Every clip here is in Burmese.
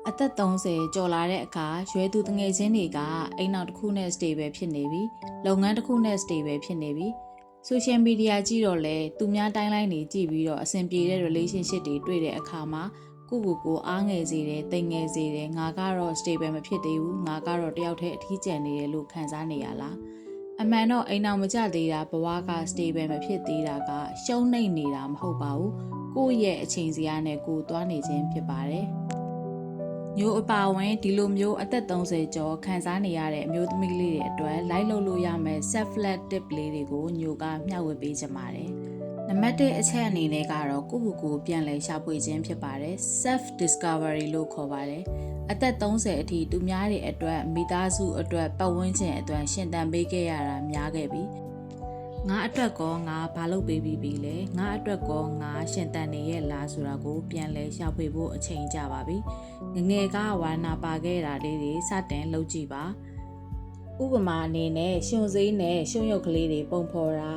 အသက်30ကျော်လာတဲ့အခါရွယ်သူတငယ်ချင်းတွေကအိမ်နောက်တစ်ခုနဲ့ stable ဖြစ်နေပြီလုပ်ငန်းတစ်ခုနဲ့ stable ဖြစ်နေပြီ social media ကြည့်တော့လဲသူများတိုင်းလိုက်နေကြည့်ပြီးတော့အဆင်ပြေတဲ့ relationship တွေတွေ့တဲ့အခါမှာကိုအားငယ်စေတယ်တိမ်ငယ်စေတယ်ငါကတော့ stable မဖြစ်သေးဘူးငါကတော့တယောက်တည်းအထီးကျန်နေတယ်လို့ခံစားနေရလားအမှန်တော့အိမ်နောက်မကျသေးတာဘဝက stable မဖြစ်သေးတာကရှုံးနိမ့်နေတာမဟုတ်ပါဘူးကိုယ့်ရဲ့အချိန်စရာနဲ့ကိုယ်သွားနေခြင်းဖြစ်ပါတယ်မျိုးအပါဝင်ဒီလိုမျိုးအသက်30ကျော်ခံစားနေရတဲ့အမျိုးသမီးလေးတွေအတွက်လိုက်လုပ်လို့ရမယ် self led tip လေးတွေကိုညိုကမျှဝေပေးချင်ပါတယ်။နံပါတ်1အချက်အနေနဲ့ကတော့ကိုပြန်လဲရှာဖွေခြင်းဖြစ်ပါတယ် self discovery လို့ခေါ်ပါတယ်။အသက်30အထိသူများတွေအတွက်မိသားစုအတွက်ပတ်ဝန်းကျင်အတွက်ရှင်သန်ပေးခဲ့ရတာများခဲ့ပြီ။ငါအတွက်ကောငါဘာလုပ်ပေးပြီးပြီလဲငါအတွက်ကောငါရှင်သန်နေရဲ့လားဆိုတာကိုပြန်လဲရှာဖွေဖို့အချိန်ကြပါပြီငငယ်ကဝါနာပါခဲ့တာလေးတွေစတင်လုပ်ကြည့်ပါဥပမာအနေနဲ့ရှင်စိမ်းနဲ့ရှင်ရုပ်ကလေးတွေပုံဖော်တာ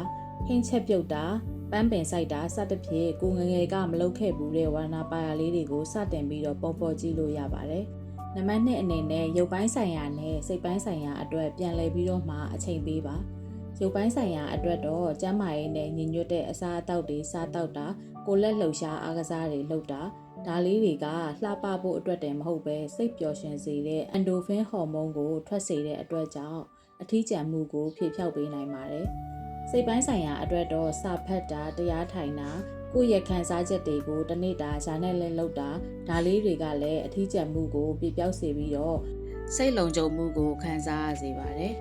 ဟင်းချက်ပြုတ်တာပန်းပင်စိုက်တာစသဖြင့်ကိုငငယ်ကမလုပ်ခဲ့ဘူးတဲ့ဝါနာပါရလေးတွေကိုစတင်ပြီးတော့ပုံဖော်ကြည့်လို့ရပါတယ်နံပါတ်2အနေနဲ့ရုပ်ပိုင်းဆိုင်ရာနဲ့စိတ်ပိုင်းဆိုင်ရာအတွက်ပြန်လဲပြီးတော့မှအချိန်ပေးပါရုပ်ပိုင်းဆိုင်ရာအတွက်တော့ကျန်းမာရေးနဲ့ညီညွတ်တဲ့အစားအသောက်တွေစားတောက်တာကိုလက်လှုပ်ရှားအားကစားတွေလုပ်တာဒါလေးတွေကလှပဖို့အတွက်တည်းမဟုတ်ပဲစိတ်ပျော်ရွှင်စေတဲ့ endorphin ဟော်မုန်းကိုထွက်စေတဲ့အတွက်ကြောင့်အထီးကျန်မှုကိုဖြေဖျောက်ပေးနိုင်ပါတယ်စိတ်ပိုင်းဆိုင်ရာအတွက်တော့စာဖတ်တာတရားထိုင်တာကိုယ့်ရဲ့ခံစားချက်တွေကိုတနေ့တာဇာနဲ့လဲလုပ်တာဒါလေးတွေကလည်းအထီးကျန်မှုကိုပြပျောက်စေပြီးတော့စိတ်လုံခြုံမှုကိုခံစားရစေပါတယ်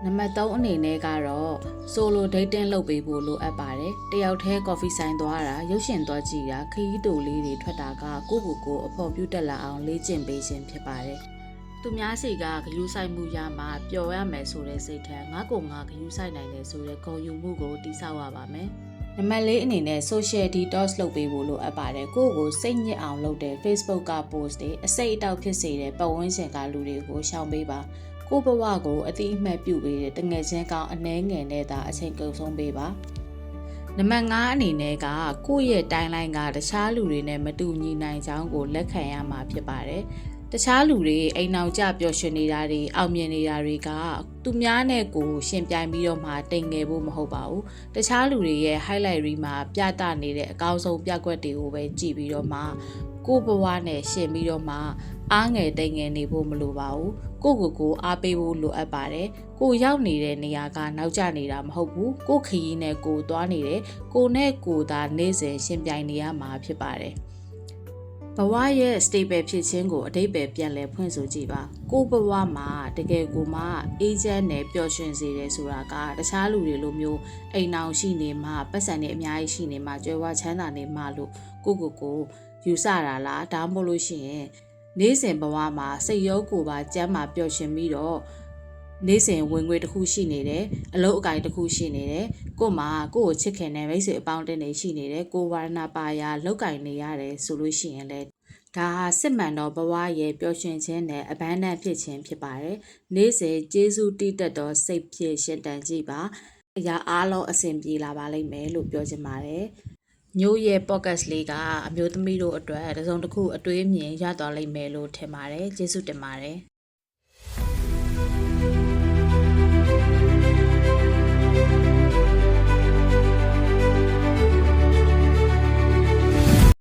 နံပါတ်3အနေနဲ့ကတော့ solo dating လုပ်ပေးဖို့လိုအပ်ပါတယ်။တယောက်တည်း coffee ဆိုင်သွားတာရုပ်ရှင်သွားကြည့်တာခရီးတိုလေးတွေထွက်တာကကိုအဖို့ပြုတ်တက်လာအောင်လေ့ကျင့်ပေးခြင်းဖြစ်ပါတယ်။သူများစီကဂရုစိုက်မှုရမှပျော်ရမယ်ဆိုတဲ့စိတ်ထဲငါဂရုစိုက်နိုင်တယ်ဆိုတဲ့ဂုဏ်ယူမှုကိုတည်ဆောက်ရပါမယ်။နံပါတ်4အနေနဲ့ social detox လုပ်ပေးဖို့လိုအပ်ပါတယ်။ကိုစိတ်ညစ်အောင်လုပ်တဲ့ Facebook က post တွေအစိတ်အတောက်ဖြစ်စေတဲ့ပတ်ဝန်းကျင်ကလူတွေကိုရှောင်ပေးပါ။ကိုဘဝကိုအတိအမှတ်ပြုပေးတဲ့တငယ်ချင်းကောင်အနှဲငယ်နဲ့သာအချိန်ကုန်ဆုံးပေးပါနံပါတ်5အနေနဲ့ကကိုယ့်ရဲ့တိုင်းလိုင်းကတခြားလူတွေနဲ့မတူညီနိုင်ကြောင်းကိုလက်ခံရမှာဖြစ်ပါတယ်တခြားလူတွေအိမ်နောက်ကျပျော်ရွှင်နေတာတွေအောင်မြင်နေတာတွေကသူများနဲ့ကိုရှင်ပြိုင်ပြီးတော့မှတိမ်ငယ်ဖို့မဟုတ်ပါဘူးတခြားလူတွေရဲ့ highlight reel မှာပြသနေတဲ့အကောင်းဆုံးပြကွက်တွေကိုပဲကြည့်ပြီးတော့မှကိုဘဝနဲ့ရှင်ပြီးတော့မှအားငယ်တိမ်ငယ်နေဖို့မလိုပါဘူးကိုအားပေးဖို့လိုအပ်ပါတယ်ကိုရောက်နေတဲ့နေရာကနောက်ကျနေတာမဟုတ်ဘူးကိုခရီးနဲ့ကိုသွားနေတယ်ကိုနဲ့ကိုသာနေ့စဉ်ရှင်ပြိုင်နေရမှာဖြစ်ပါတယ်ဘဝရဲ့ stable ဖြစ်ခြင်းကိုအတိတ်ပဲပြန်လဲဖွင့်ဆိုကြည့်ပါကိုဘဝမှာတကယ်ကိုမှအေးချမ်းနဲ့ပျော်ရွှင်စေတယ်ဆိုတာကတခြားလူတွေလိုမျိုးအိမ်အောင်ရှိနေမှပတ်စံနေအများကြီးရှိနေမှကြွယ်ဝချမ်းသာနေမှလို့ကိုယူဆတာလားဒါမှမဟုတ်လို့ရှိရင်နေ့စဉ်ဘဝမှာစိတ်ရောကိုယ်ပါကျမ်းမာပျော်ရွှင်ပြီးတော့နေ့စဉ်ဝင်ငွေတစ်ခုရှိနေတယ်အလုပ်အကိုင်တစ်ခုရှိနေတယ်ကို့မှာကိုယ့်ကိုချစ်ခင်တဲ့မိတ်ဆွေအပေါင်းအသင်းတွေရှိနေတယ်ကိုဝါရဏပါရာလောက်ကင်နေရတယ်ဆိုလို့ရှိရင်လည်းဒါဟာစစ်မှန်သောဘဝရဲ့ပျော်ရွှင်ခြင်းနဲ့အဘန်းတန်ဖြစ်ခြင်းဖြစ်ပါတယ်နေ့စဉ်ကျေးဇူးတည်တတ်သောစိတ်ဖြစ်ရှင်တန်ကြည့်ပါအရာအားလုံးအဆင်ပြေလာပါလိမ့်မယ်လို့ပြောချင်ပါတယ်ညို့ရဲ့ podcast လေးကအမျိုးသမီးတို့အတွက်တစုံတစ်ခုအတွေးအမြင်ရသွားလိမ့်မယ်လို့ထင်ပါတယ်ကျေးဇူးတင်ပါတယ်